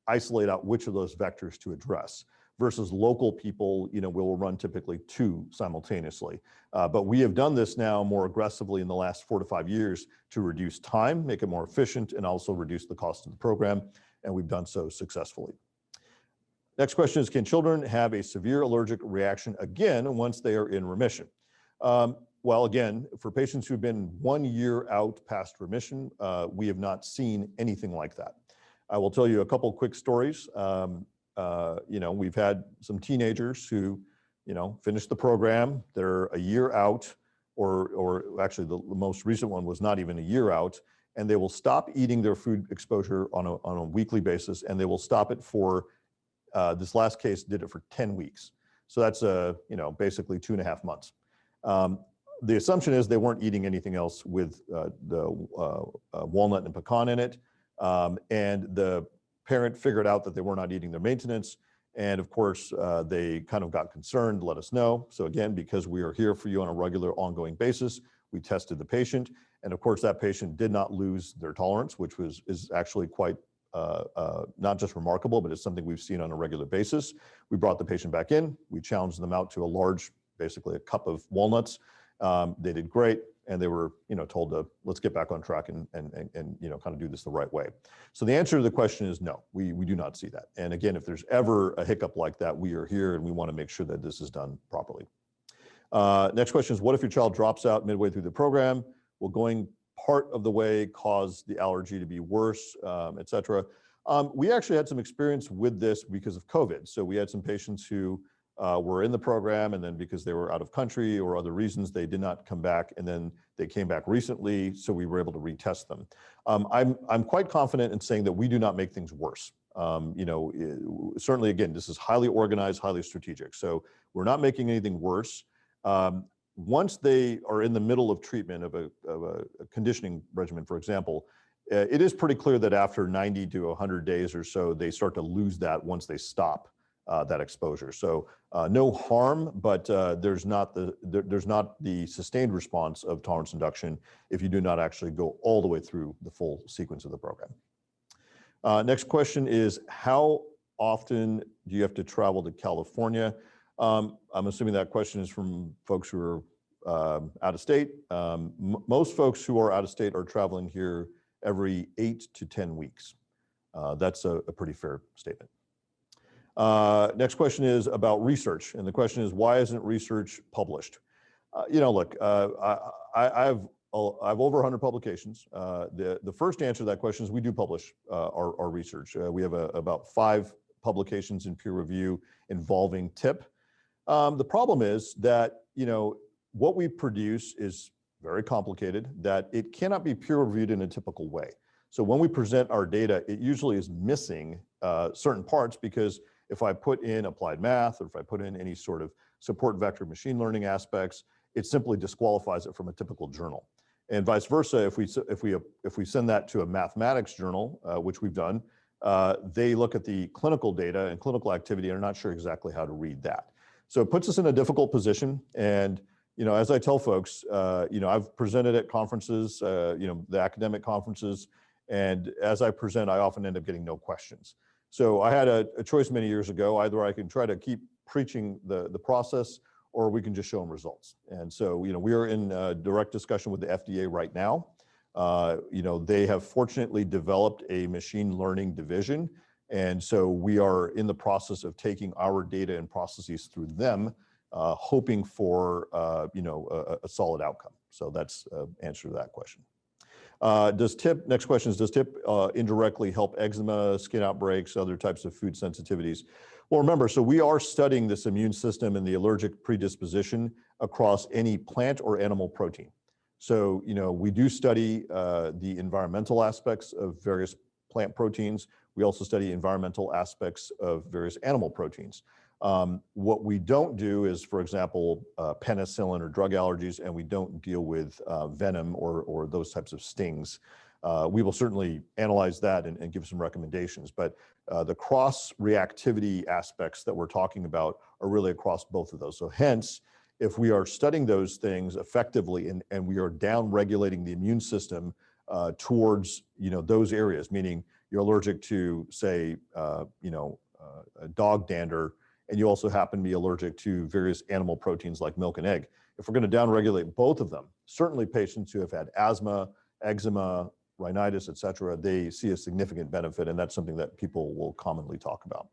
isolate out which of those vectors to address. Versus local people, will run typically 2 simultaneously. But we have done this now more aggressively in the last 4 to 5 years to reduce time, make it more efficient, and also reduce the cost of the program. And we've done so successfully. Next question is, can children have a severe allergic reaction again once they are in remission? Well, again, for patients who've been 1 year out past remission, we have not seen anything like that. I will tell you a couple quick stories. We've had some teenagers who, finished the program. They're a year out, or actually the most recent one was not even a year out, and they will stop eating their food exposure on a weekly basis, and they will stop it for, this last case did it for 10 weeks. So that's, basically 2.5 months. The assumption is they weren't eating anything else with the walnut and pecan in it, and the parent figured out that they were not eating their maintenance. And of course, they kind of got concerned, let us know. So again, because we are here for you on a regular ongoing basis, we tested the patient. And of course, that patient did not lose their tolerance, which is actually quite not just remarkable, but it's something we've seen on a regular basis. We brought the patient back in. We challenged them out to a large, basically a cup of walnuts. They did great. And they were, told to let's get back on track and kind of do this the right way. So the answer to the question is no, we do not see that. And again, if there's ever a hiccup like that, we are here and we want to make sure that this is done properly. Next question is, what if your child drops out midway through the program? Will going part of the way cause the allergy to be worse, et cetera. We actually had some experience with this because of COVID. So we had some patients who were in the program, and then because they were out of country or other reasons, they did not come back, and then they came back recently, so we were able to retest them. I'm quite confident in saying that we do not make things worse. Certainly, again, this is highly organized, highly strategic. So we're not making anything worse. Once they are in the middle of treatment of a conditioning regimen, for example, it is pretty clear that after 90 to 100 days or so, they start to lose that once they stop that exposure. So no harm, but there's not the sustained response of tolerance induction if you do not actually go all the way through the full sequence of the program. Next question is, how often do you have to travel to California? I'm assuming that question is from folks who are out of state. Most folks who are out of state are traveling here every 8 to 10 weeks. That's a pretty fair statement. Next question is about research. And the question is, why isn't research published? Look, I have over 100 publications. The first answer to that question is we do publish our research. We have about 5 publications in peer review involving TIP. The problem is that, what we produce is very complicated, that it cannot be peer reviewed in a typical way. So when we present our data, it usually is missing certain parts, because if I put in applied math, or if I put in any sort of support vector machine learning aspects, it simply disqualifies it from a typical journal. And vice versa, if we send that to a mathematics journal, which we've done, they look at the clinical data and clinical activity and are not sure exactly how to read that. So it puts us in a difficult position. And as I tell folks, I've presented at conferences, the academic conferences, and as I present, I often end up getting no questions. So I had a choice many years ago. Either I can try to keep preaching the process, or we can just show them results. And so, we are in direct discussion with the FDA right now. They have fortunately developed a machine learning division. And so we are in the process of taking our data and processes through them, hoping for, a solid outcome. So that's answer to that question. Next question is, does TIP indirectly help eczema, skin outbreaks, other types of food sensitivities? Well, remember, so we are studying this immune system and the allergic predisposition across any plant or animal protein. So, we do study the environmental aspects of various plant proteins. We also study environmental aspects of various animal proteins. What we don't do is, for example, penicillin or drug allergies, and we don't deal with venom or those types of stings. We will certainly analyze that and give some recommendations, but the cross-reactivity aspects that we're talking about are really across both of those. So hence, if we are studying those things effectively and we are down-regulating the immune system towards those areas, meaning you're allergic to, say, dog dander, and you also happen to be allergic to various animal proteins like milk and egg. If we're going to downregulate both of them, certainly patients who have had asthma, eczema, rhinitis, et cetera, they see a significant benefit, and that's something that people will commonly talk about.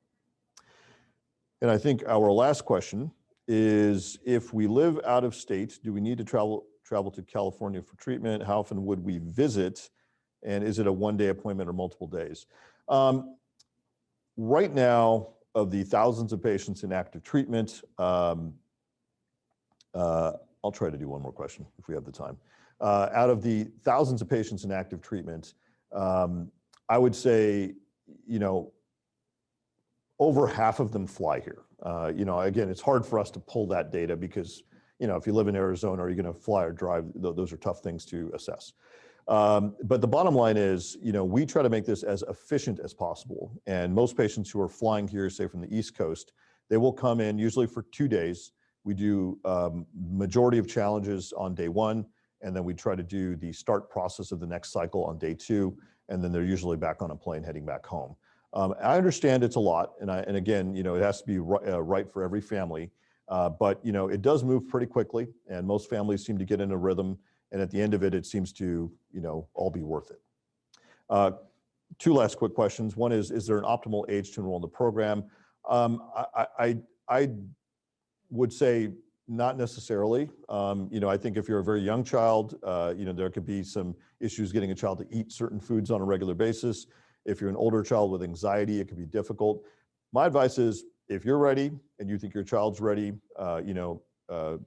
And I think our last question is, if we live out of state, do we need to travel to California for treatment? How often would we visit? And is it a one-day appointment or multiple days? Right now, of the thousands of patients in active treatment, I'll try to do one more question if we have the time. Out of the thousands of patients in active treatment, I would say, over half of them fly here. Again, it's hard for us to pull that data because, if you live in Arizona, are you going to fly or drive? Those are tough things to assess. But the bottom line is, we try to make this as efficient as possible. And most patients who are flying here, say from the East Coast, they will come in usually for 2 days. We do majority of challenges on day 1, and then we try to do the start process of the next cycle on day 2, and then they're usually back on a plane heading back home. I understand it's a lot, and again, it has to be right for every family, but it does move pretty quickly, and most families seem to get in a rhythm. And at the end of it, it seems to, all be worth it. 2 last quick questions. One is there an optimal age to enroll in the program? I would say not necessarily. I think if you're a very young child, there could be some issues getting a child to eat certain foods on a regular basis. If you're an older child with anxiety, it can be difficult. My advice is, if you're ready and you think your child's ready, join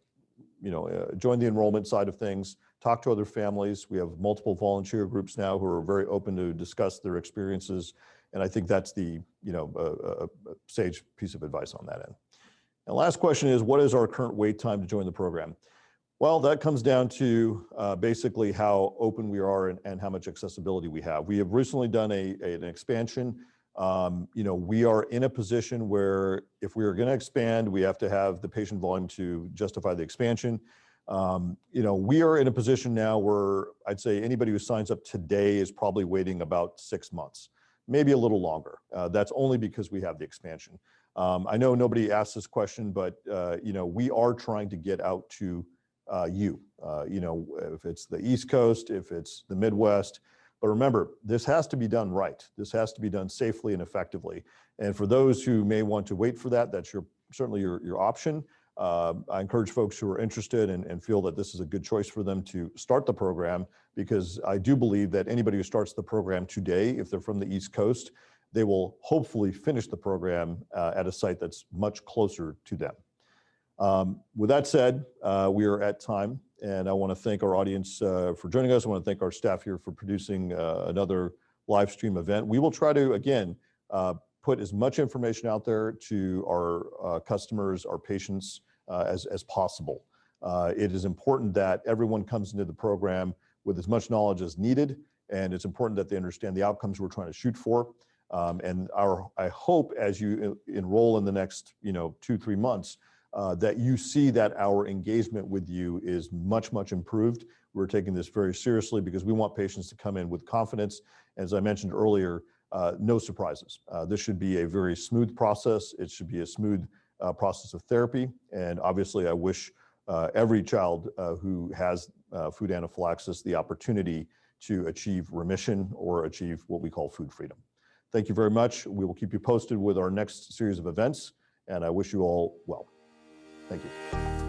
the enrollment side of things, talk to other families. We have multiple volunteer groups now who are very open to discuss their experiences. And I think that's the, a sage piece of advice on that end. And last question is, what is our current wait time to join the program? Well, that comes down to basically how open we are and how much accessibility we have. We have recently done an expansion. We are in a position where if we are going to expand, we have to have the patient volume to justify the expansion. We are in a position now where I'd say anybody who signs up today is probably waiting about 6 months, maybe a little longer. That's only because we have the expansion. I know nobody asked this question, but we are trying to get out to if it's the East Coast, if it's the Midwest. But remember, this has to be done right. This has to be done safely and effectively. And for those who may want to wait for that, that's certainly your option. I encourage folks who are interested and feel that this is a good choice for them to start the program, because I do believe that anybody who starts the program today, if they're from the East Coast, they will hopefully finish the program at a site that's much closer to them. With that said, we are at time, and I want to thank our audience for joining us. I want to thank our staff here for producing another live stream event. We will try to, again, put as much information out there to our customers, our patients, as possible. It is important that everyone comes into the program with as much knowledge as needed, and it's important that they understand the outcomes we're trying to shoot for. I hope as you enroll in the next 2-3 months, that you see that our engagement with you is much, much improved. We're taking this very seriously because we want patients to come in with confidence. As I mentioned earlier, no surprises. This should be a very smooth process. It should be a smooth process of therapy. And obviously, I wish every child who has food anaphylaxis the opportunity to achieve remission or achieve what we call food freedom. Thank you very much. We will keep you posted with our next series of events, and I wish you all well. Thank you.